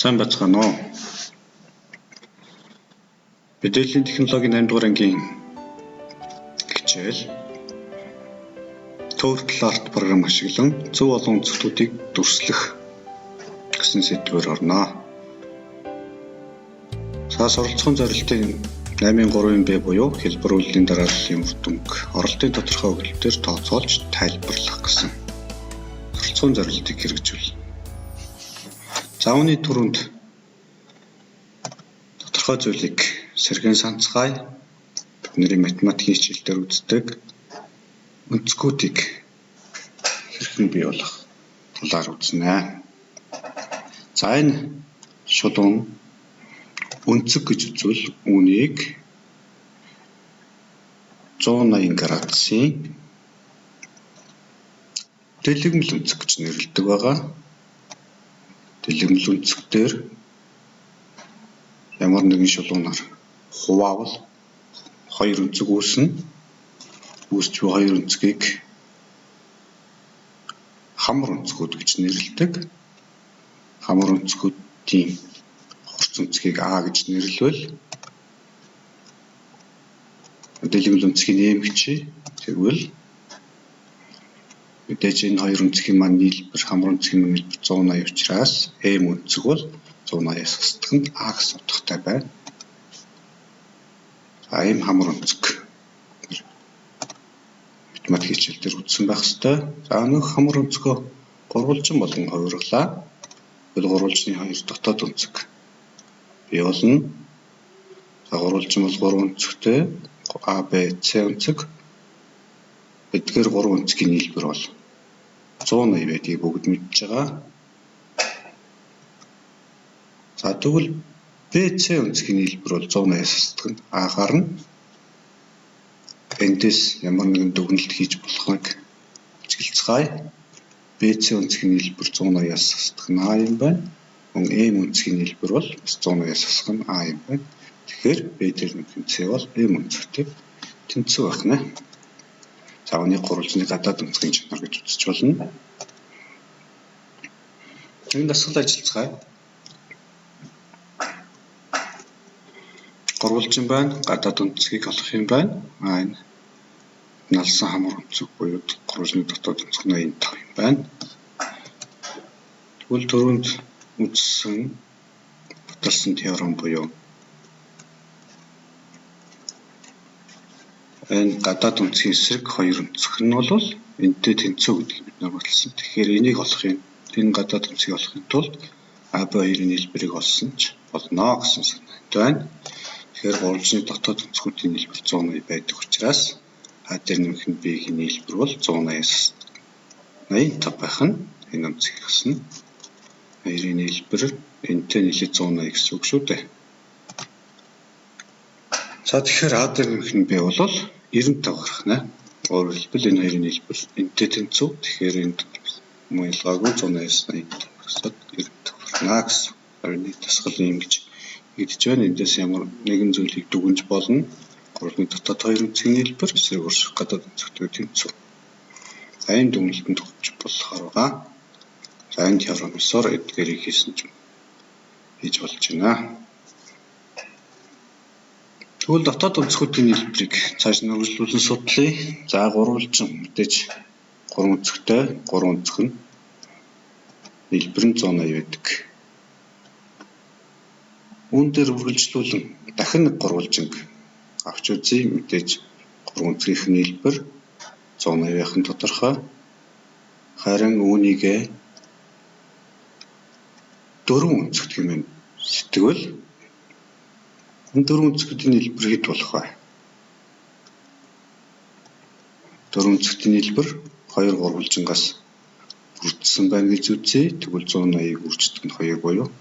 Сайн бацгаана уу? Мэдээллийн технологийн 8 дугаар ангийн хичээл Total Art програм ашиглан зөв олон үзэгдлүүдийг дүрслэх гэсэн сэдвээр орно. За суралцахуун зорилтын 8.3-ын Б буюу хэлбэрүүллийн дарааллын үр дүнг оролтын тодорхой өгүүлбэрээр тооцоолж тайлбарлах гэсэн суралцахуун зорилтыг хэрэгжүүл. За үүний түрүүнд тодорхой зүйлийг сэргээн санацгай бидний математикийн хичээлдээр үздэг өнцгүүдийг хэрхэн бий болох талаар үзнэ. За энэ шулуун өнцөг гэж үзвэл үүнийг 180 градусын дэлгэмэл өнцөг гэж нэрлэдэг байгаа. Дэлгэмэл өнцөг дээр ямар нэгэн шулуунаар хуваавал хоёр өнцөг үүснэ. Үүсч буй хоёр өнцгийг хамар өнцгүүд гэж нэрлэдэг. Хамар өнцгүүдийн хурц өнцгийг А гэж нэрлэвэл дэлгэмэл өнцгийн нэмэгчий тэгвэл мэдээж энэ хоёр өнцгийн маань нийлбэр хамар өнцгийн нийлбэр 180 учраас М өнцөг бол 180-аас хасдаг нь А гэсэн утгатай байна. За ийм хамар өнцөг математик хичээлдэр үзсэн байх ёстой. За нэг хамар өнцгөө гурвалжин болгон хувирлаа. Тэгвэл гурвалжны хоёр дотоод өнцөг бий болно. За гурвалжин бол 3 өнцөгтэй А, Б, С өнцөг. Эдгээр 3 өнцгийн нийлбэр бол 180 байдгийг бүгд мэдж байгаа. За тэгвэл Б, С өнцгийн нийлбэр бол 180-аас хасдаг нь А гарна. Эндээс ямар нэгэн дүгнэлт хийж болохыг ажиглацгаая. Б, С өнцгийн нийлбэр 180-аас хасдаг нь А юм байна. Мөн М өнцгийн нийлбэр бол бас 180-аас хасдаг нь А юм байна. Тэгэхээр Б дээр нэмэх С бол М өнцгтэй тэнцүү байх нэ. За үүнийг гурвалжны гадаад өнцгийн чанар гэж үзэж болно. Энэ дасгал ажилцгаая. Гурвалжин байна. Гадаад өнцгийг олох юм байна. Энэ налсан хамар өнцөг буюу гурвалжны дотоод өнцөг 85 юм байна. Тэгвэл түрүүнд үзсэн баталсан теорем буюу энэ гадаад өнцгийн эсрэг хоёр өнцөг нь бол энэтэй тэнцүү гэдгийг бид нар баталсан. Тэгэхээр энийг олохын энэ гадаад өнцгийг олохын тулд А, Б хоёрын нийлбэрийг олсон ч болно гэсэн санаатай байна. Тэгэхээр гурвалжны дотоод өнцгүүдийн нийлбэр 180 байдаг учраас А дээр нэмэх нь Б-ийн нийлбэр бол 180-аас 85 байх нь энэ өнцгийг олсно. Хоёрын нийлбэр энэтэй нийлээд 180 гэсэн үг шүү дээ. За тэгэхээр А дээр нэмэх нь Б бол 95 гарах нэ. Өөрөөр хэлбэл энэ хоёрын нийлбэр энэтэй тэнцүү. Тэгэхээр энд муулгаагүй 180-аас 85 гэсэд 95 гарна гэсэн. Хоёрны дасгал юм гэж нэгдэж байна. Эндээс ямар нэгэн зүйлийг дүгнж болно. Гурвалжны дотоод хоёр өнцгийн нийлбэр эсрэг өрсөх гадаад өнцөгтэй тэнцүү. За энэ дүгнэлтэнд төгсч болохоор байгаа. За энэ теоремсоор эдгээрийг хийсэн ч хийж болж байна. Тэгвэл дотоод өнцгүүдийн нийлбэрийг цааш нь үргэлжлүүлэн судлая. За гурвалжин мэдээж 3 өнцөгтэй 3 өнцөг нь нийлбэр нь 180 байдаг. Үүн дээр үргэлжлүүлэн дахин нэг гурвалжинг авч үзье. Мэдээж 3 өнцгийнх нь нийлбэр 180 байх нь тодорхой. Харин үүнийг 4 өнцөгт хэмээн сэтгэвэл энэ 4 өнцгүүдийн нийлбэр хэд болох вэ? 4 өнцгүүдийн нийлбэр 2 гурвалжингаас бүрдсэн байна гэж үзье. Тэгвэл 180-ыг үрждэг нь 2 буюу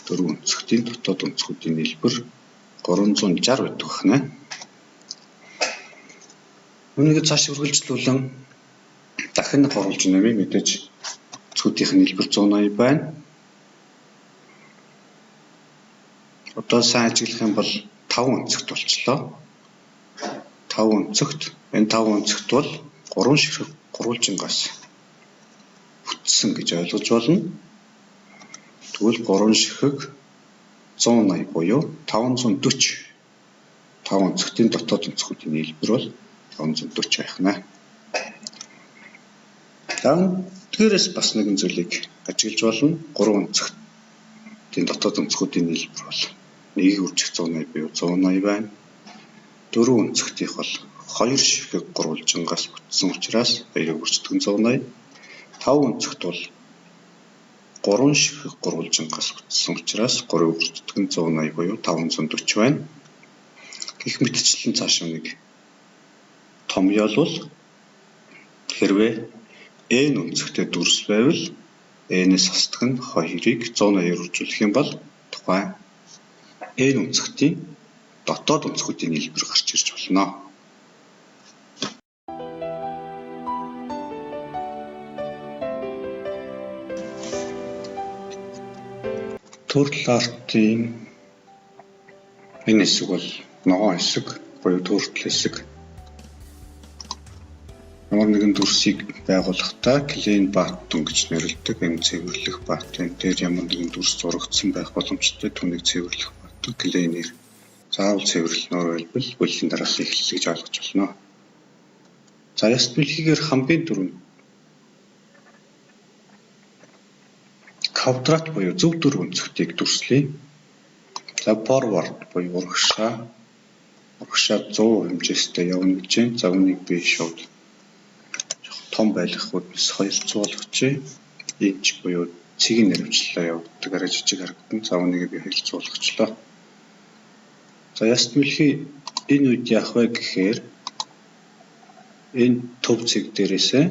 4 өнцгүүдийн дотоод өнцгүүдийн нийлбэр 360 байдаг байна. Үүнийг цааш үргэлжлүүлэн дахин гурвалжин нэмье. Мэдээж өнцгүүдийнх нь нийлбэр 180 байна. Одоо сайн ажиглах юм бол 5 өнцөгт болчлоо. 5 өнцөгт энэ 5 өнцөгт бол 3 ширхэг гурвалжингаас бүтсэн гэж ойлгож болно. Тэгвэл 3 ширхэг 180 буюу 540. 5 онцгтын дотоод онцгуудын нийлбэр бол 540 байх нэ. Тэгээрээс бас нэгэн зүйлийг ажиглаж болно. 3 онцгтын дотоод онцгуудын нийлбэр бол 1 үржих 180 буюу 180 байна. 4 онцгтынх бол 2 ширхэг гурвалжингаас бүтсэн учраас 2-ыг үржигдэх 180. 5 онцгт бол 3 ширхэг гурвалжингаас бүтсэн учраас 3-ыг үржигдэх 180 буюу 540 байна. Гэх мэтчлэн цааш нэг томьёолвол хэрвээ n өнцгтэй дүрс байвал n-ээс хасдаг нь 2-ыг 180-аар үржүүлэх юм бол тухайн n өнцгтийн дотоод онцгуудын нийлбэр гарч ирж болно. Төрөл артын энэ хэсэг бол ногоон хэсэг буюу төрөл хэсэг. Ямар нэгэн дүрсийг байгуулахдаа Klein Button гэж нэрлэдэг. Энэ цэвэрлэх баттон дээр ямар нэгэн дүрс зурагдсан байх боломжтой. Түүнийг цэвэрлэх баттон Klein-ээр заавал цэвэрлэнээр байлбал бүлгийн дараалал эхэллээ гэж ойлгож болно. За яст бэлхийгээр хамгийн дөрөв квадрат буюу зөв дөрөв өнцгтийг дүрслэе. За forward буюу урагшаа 100 хэмжээстэй явна гэж байна. За үнийг би шууд том байлгах үүднээс 200 болгочихъя. Инч буюу цэгийн нэрвчлэлээр явагддаг арай жижиг харагдана. За үнийг би 200 болгочлоо. За яст бэлхий энэ үед яах вэ гэхээр энэ төв цэг дээрээсээ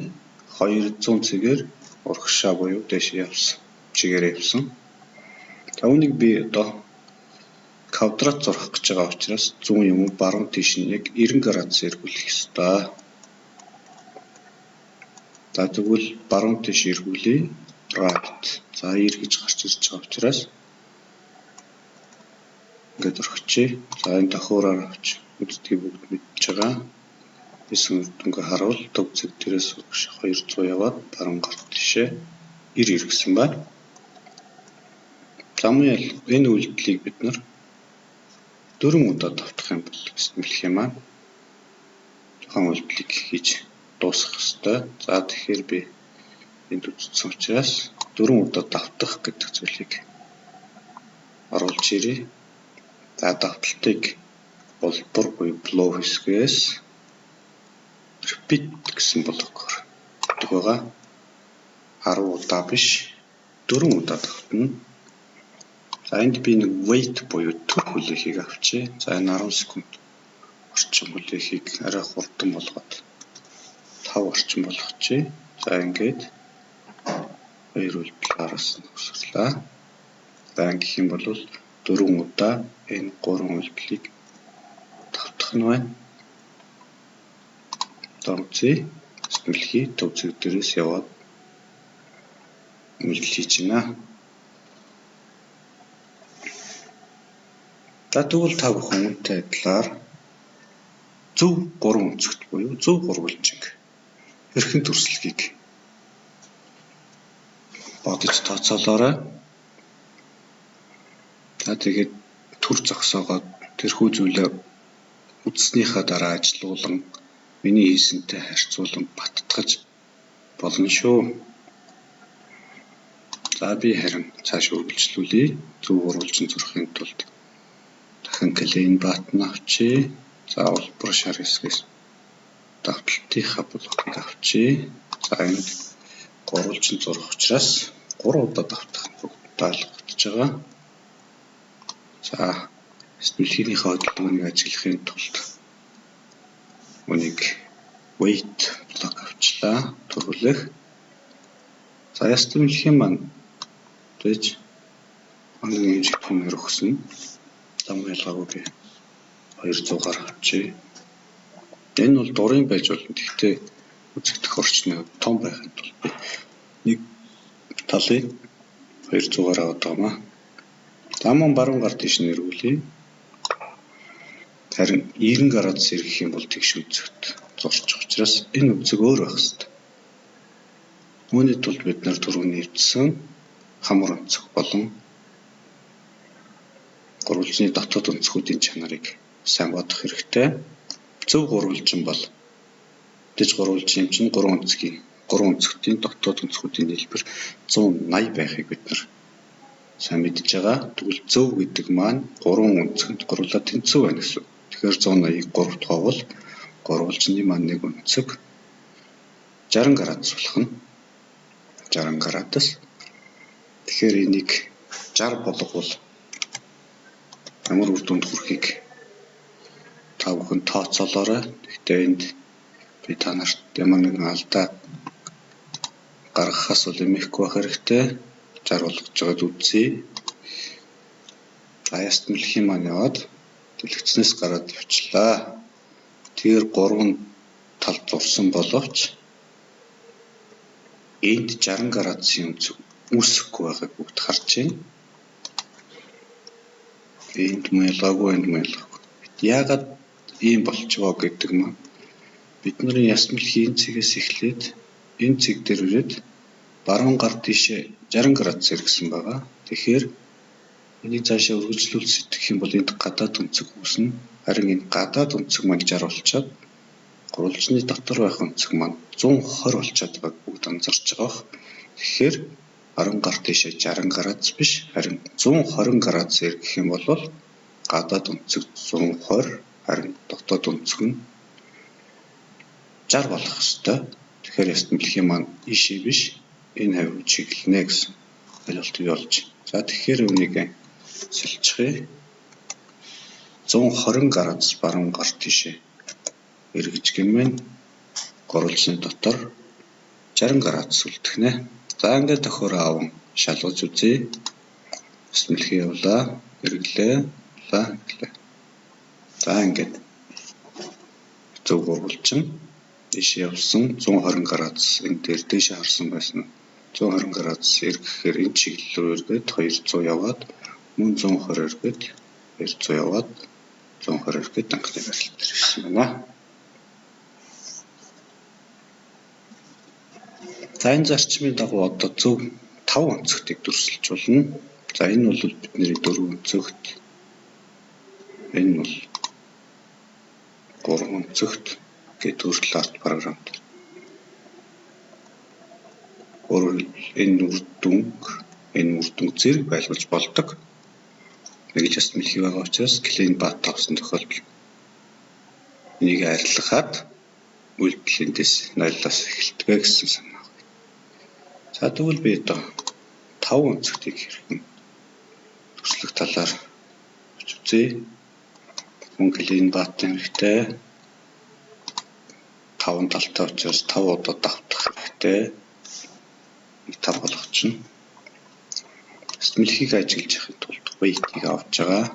200 цэгээр урагшаа буюу дээш явсан. Чигээр явсан. За үнийг би одоо квадрат зурах гэж байгаа учраас зүүн юм уу баруун тийш нь яг 90 градус эргүүлэх ёстой. За тэгвэл баруун тийш эргүүлээ. Right. За 90 гэж гарч ирж байгаа учраас ингээд орхичих. За энэ тохиураар авч үздгийг бүгд мэдж байгаа. Эсвэн дүнгээ харуул төв цэг дээрээс 200 яваад баруун гарт тишээ 90 гэсэн байна. Замын энэ үйлдэлийг бид нар 4 удаа давтах юм бол бэлэх юм аа. Тухайн үйлдэлийг хийж дуусгах ёстой. За тэгэхээр би энд үзсэн учраас 4 удаа давтах гэдэг зүйлийг оруулж ирье. За давталтыг болбор буюу blow хэсгээс repeat гэсэн болгохоор гэдэг байгаа. 10 удаа биш 4 удаа давтана. За энд би нэг wait буюу төр хүлээхийг авчи. За энэ 10 секунд орчим хүлээхийг арай хурдан болгоод 5 орчим болгочихъя. За ингээд 2 үйлдэл араас нь өсрлээ. За гэх юм бол 4 удаа энэ 3 үйлдэлийг давтах нь байна. Давцъя. Стэлхий төв цэг дээрээс яваад үйлдэл хийж байна. За тэгвэл та бүхэн үүнтэй адилаар зөв 3 өнцгт буюу зөв гурвалжинг хэрхэн төрслөхийг бодож тооцоолоорой. За тэгээд төр зогсоогоод тэрхүү зүйлээ үзснийхаа дараа ажилуулан миний хийсэнтэй харьцуулан баттгаж болно шүү. За би харин цааш үргэлжлүүлье. Зөв гурвалжин зурхын тулд дахин Klein Button авчи. За улбар шар хэсгээс давталтынхаа блокийг авчи. За энд гурвалжин зурх учраас 3 удаа давтах бүгд таалагдж байгаа. За стэлхийнийхээ хөдөлгөөнийг ажиглахын тулд үнийг wait блок авчлаа. Төрүүлэх. За стэлхийн маань тэгж нэг хэмжээ томьёор өгсөн. Зам ялгаагүй би 200-аар авчи. Энэ бол дурын байж болно. Гэхдээ үзэгдэх орчны том байхын тулд би нэг талыг 200-аар аваад байгаа. Замун баруун гар тийш нэргүүлье. Харин 90 градус эргэх юм бол тэгш үзэгт зурчих учраас энэ үзэг өөр байх хэрэгтэй. Үүний тулд бид нар түрүү нэвчсэн хамар онцөг болон гурвалжны дотоод онцгүүдийн чанарыг сайн бодох хэрэгтэй. Зөв гурвалжин бол дэж гурвалжин чинь 3 онцгтийн дотоод онцгүүдийн нийлбэр 180 байхыг бид нар сайн мэдж байгаа. Тэгвэл зөв гэдэг маань 3 онцгод гурлаа тэнцүү байна гэсэн. Тэгэхээр 180-ыг 3-т хуваавал гурвалжны маань нэг онцөг 60 градус болох нь 60 градус. Тэгэхээр энийг 60 болговол ямар үр дүнд хүрэхийг та бүхэн тооцоолоорой. Гэхдээ энд би та нарт ямар нэгэн алдаа гаргахаас бол эмээхгүй байх хэрэгтэй. 60 болгож байгаад үзье. Яст мэлхийн маань яваад дэлгэцнээс гараад явчлаа. Тэр 3 талд зурсан боловч энд 60 градусын онцөг үүсэхгүй байгааг бүгд харж байна. Энд мэлгаагүй. Яагаад ийм болчихвоо гэдэг маань бидний яст мэлхийн цэгээс эхлээд энэ цэг дээр ирээд баруун гар тийшээ 60 градус иргэсэн байгаа. Тэгэхээр энийг цаашаа үргэлжлүүл сэтгэх юм бол энд гадаад онцөг үүснэ. Харин энэ гадаад онцөг маань 60 болчиход гурвалжны дотор байх онцөг маань 120 болчиход байгааг бүгд анзарч байгаа. Тэгэхээр баруун гар тийшээ 60 градус биш харин 120 градус иргэх юм бол гадаад онцөг 120 харин дотоод онцөг нь 60 болох ёстой. Тэгэхээр яст мэлхийн маань ийшээ биш энэ хавь руу чиглэнэ гэсэн ойлголт бий болж. За тэгэхээр үнийг сэлчихье. 120 градус баруун гар тийшээ эргэж гэмээр гурвалжны дотор 60 градус үлдэнэ. За ингээд тохиороо аван шалгаж үзье. Яст мэлхий явлаа. Эргэлээ. За ингээд зөв гурвалжин ийшээ явсан 120 градус энэ дээр дэше харсан байсан. 120 градус эргэхээр энэ чиглэл рүү эргээд 200 яваад мөн 120 эргээд 200 яваад 120 эргээд анхны барилт дээр ирсэн байна. За энэ зарчмын дагуу одоо зөв 5 онцгтыг дүрсэлжүүлнэ. За энэ бол бидний 4 онцгт. Энэ бол 3 онцгт гэдэг төрөл арт програмд. Энэ үр дүнг зэрэг байлгуулж болдог. Нэг яст мэлхий байгаа учраас клин бат тавсан тохиолдол энийг арилгахад үйлдэл эндээс 0-аас эхэлдэг гэсэн санаа. За тэгвэл би одоо 5 онцгтыг хэрхэн төслөх талаар үзье. Мөн клин бат хэрэгтэй. 5 талтай учраас 5 удаа давтах хэрэгтэй. 5 болгочихно. Яст мэлхийг ажиглаж явахын тулд weight-ийг авч байгаа.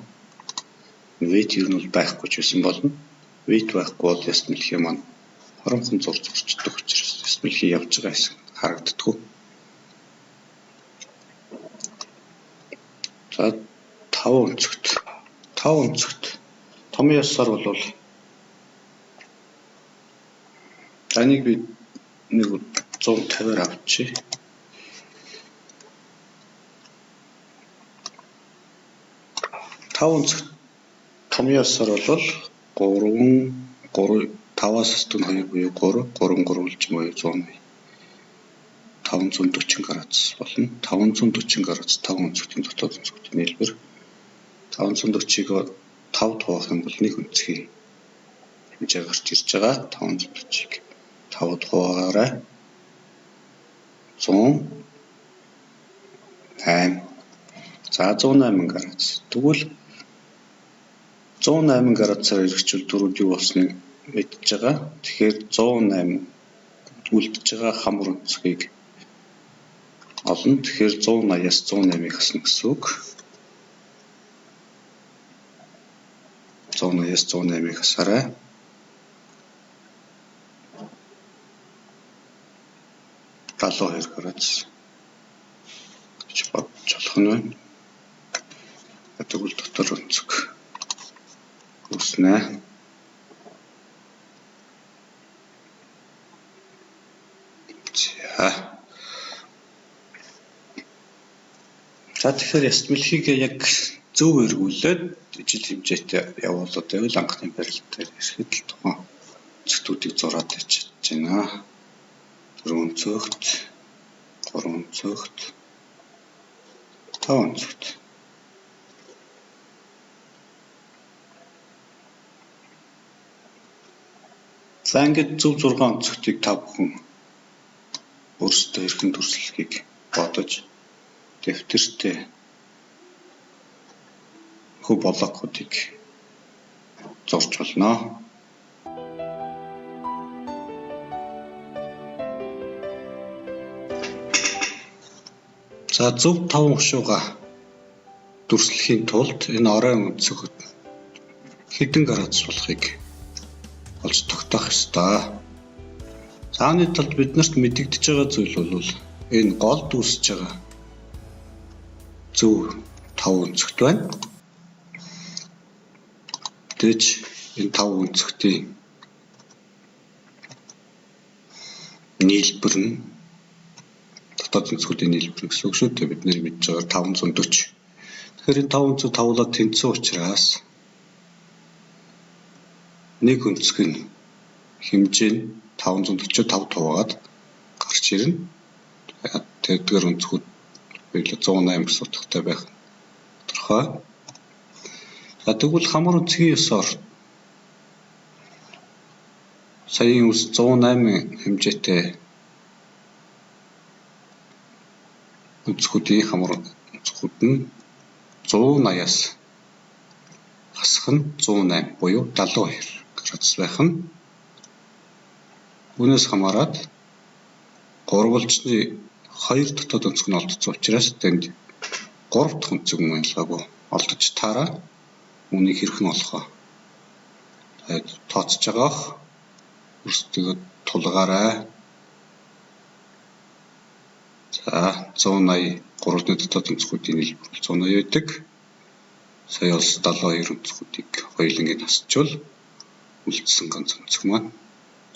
Weight юу нь бол байхгүй ч байсан болно. Weight байхгүй бол яст мэлхий маань хоромхон зурчдаг учраас яст мэлхий явж байгаа хэсэг харагддаг. За 5 онцгт том ясаар бол таныг би нэг 150-аар авчи. Том ясаар бол 5-аас 2 буюу 3 гурвалж буюу 100. 540 градус болно. 540 градус 5 онцгтын дотоод онцгтын нийлбэр 540-ыг 5 хуваах юм бол нэг онцгийн хэмжээ гарч ирж байгаа. 540-ыг 5-д хуваагаарай. 108. За 108 градус. Тэгвэл 108 градусаар эргэжүүл дөрүүд юу болсныг мэдж байгаа. Тэгэхээр 108 үлдэж байгаа хамар онцгийг олно. Тэгэхээр 180-аас 108-ыг хасна гэсэн үг. 180-аас 108-ыг хасаарай. Талуу 2 градус гэж бодож болох нь байна. Тэгвэл дотор онцөг үүснэ. За За тэгэхээр яст мэлхийг яг зөв эргүүлээд ижил хэмжээтэй явуулаад байвал анхны барилтаар ирэхэд л тухайн цэгтүүдийг зураад ичиж байна. 4 цогт, 3 цогт, 5 цогт. За ингээд зөв 6 онцгтыг та бүхэн өөрсдөө хэрхэн төрслөхийг бодож дэвтэртээ хөв блокуудыг зурж болно. За зөв 5 хушууга дүрслэхийн тулд энэ оройн өнцгүүд хэдэн градус болохыг олж тогтоох ёстой. Цааны талд биднэрт мэдэгдэж байгаа зүйл бол энэ гол дүүсэж байгаа зөв 5 өнцгт байна. Тэгж энэ 5 өнцгтийн нийлбэр нь дотоод өнцгүүдийн нийлбэр гэсэн үг шүү дээ. Бид нэр мэдж байгаа 540. Тэгэхээр энэ 500 тавлаад тэнцсэн учраас нэг өнцг нь хэмжээ нь 545 туваад гарч ирнэ. Тэдгээр өнцгүүд хоёулаа 108 гэсэн утгатай байх тодорхой. За тэгвэл хамар өнцгийн ёсоор саяын үс 108 хэмжээтэй өнцгүүдийн хамар өнцгүүд нь 180-аас хасах нь 108 буюу 72 градус байх нь. Үүнээс хамаарат гурвалжны 2 дотоод өнцөг нь олдсон учраас тэнд 3 дахь өнцөг мөн ялгаагүй олдож таараа үүнийг хэрхэн олох вэ? Тооцож байгаах өөрсдөө тулгаарай. За 180 3-ны дотоод өнцгүүдийн нийлбэр 180 байдаг. Сая улс 72 өнцгүүдийг хоёулангийн хасчвал үлдсэн ганц өнцөг маань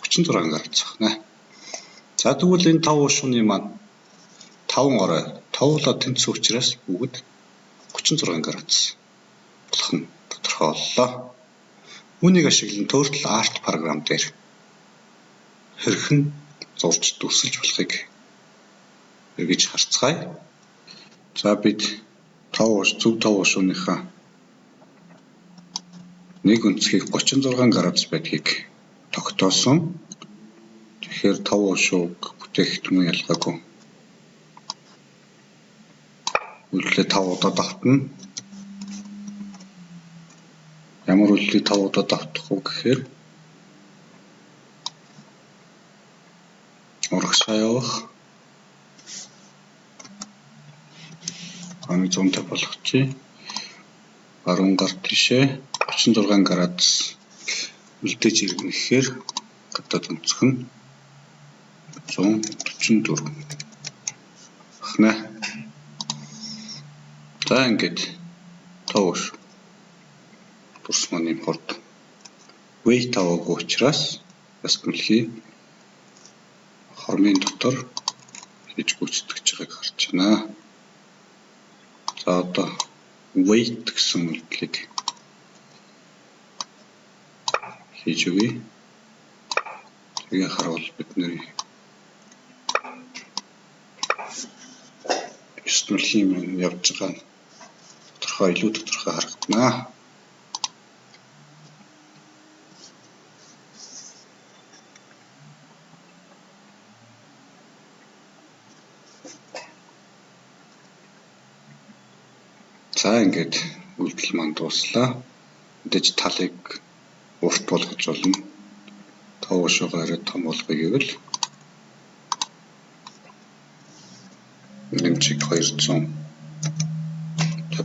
36 градус байна. За тэгвэл энэ 5 хушууны маань 5 орой товлоод тэнцсэн учраас бүгд 36 градус болох нь тодорхой боллоо. Үүнийг ашиглан Turtle Art програм дээр хэрхэн зурж дүрсэлж болохыг эргэж харцгаая. За бид зөв 5 хушууныхаа нэг өнцгийг 36 градус байдгийг тогтоосон. Тэгэхээр 5 хушууг бүтээгт мөн ялгаагүй. Үлдлээ 5 удаа давтна. Ямар үлдлээ 5 удаа давтах уу гэхээр урагшаа явах. Аны 150 болгочих. Баруун гар тишээ 36 градус үлдээж ирнэ гэхээр гадаад өнцөг нь 144 байна. За ингээд товш дурс маань юм хурд weight аваагүй учраас ястмэлхий хормын дотор хийж гүйцэтгэж байгааг харж байна. За одоо weight гэсэн үйлдэлийг хийж өгье. Тэгээ харуул бидний ястмэлхий маань явж байгаа нь илүү тодорхой харагдана. За ингээд үйлдэл маань дууслаа. Мэдээж талыг урт болгож болно. Тав хушуугаа арай том болгоё гэвэл нэмчиг 200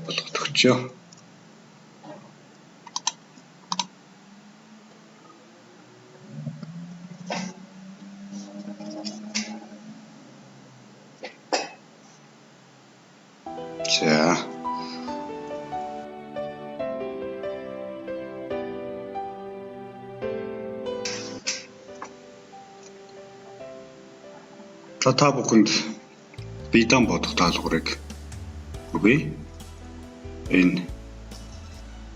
болгоод өгчөө. За та бүхэнд биедан бодох даалгаврыг Үгүй. Энэ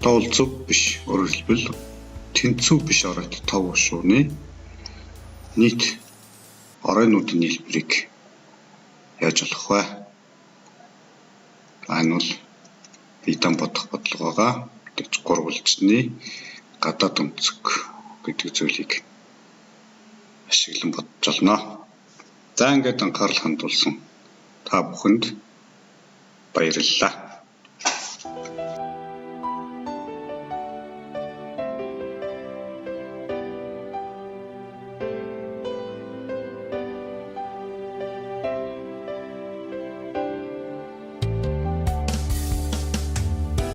тоол зөв биш. Өөрөөр хэлбэл тэнцүү биш оройд тов шууны нийт оройнуудын нийлбэрийг яаж олох вэ? Энэ бол биедан бодох бодлогоогоо гурвалжны гадаад өнцөг гэдэг зүйлийг ашиглан бодож олно. За ингээд анхаарал хандуулсан та бүхэнд баярлалаа.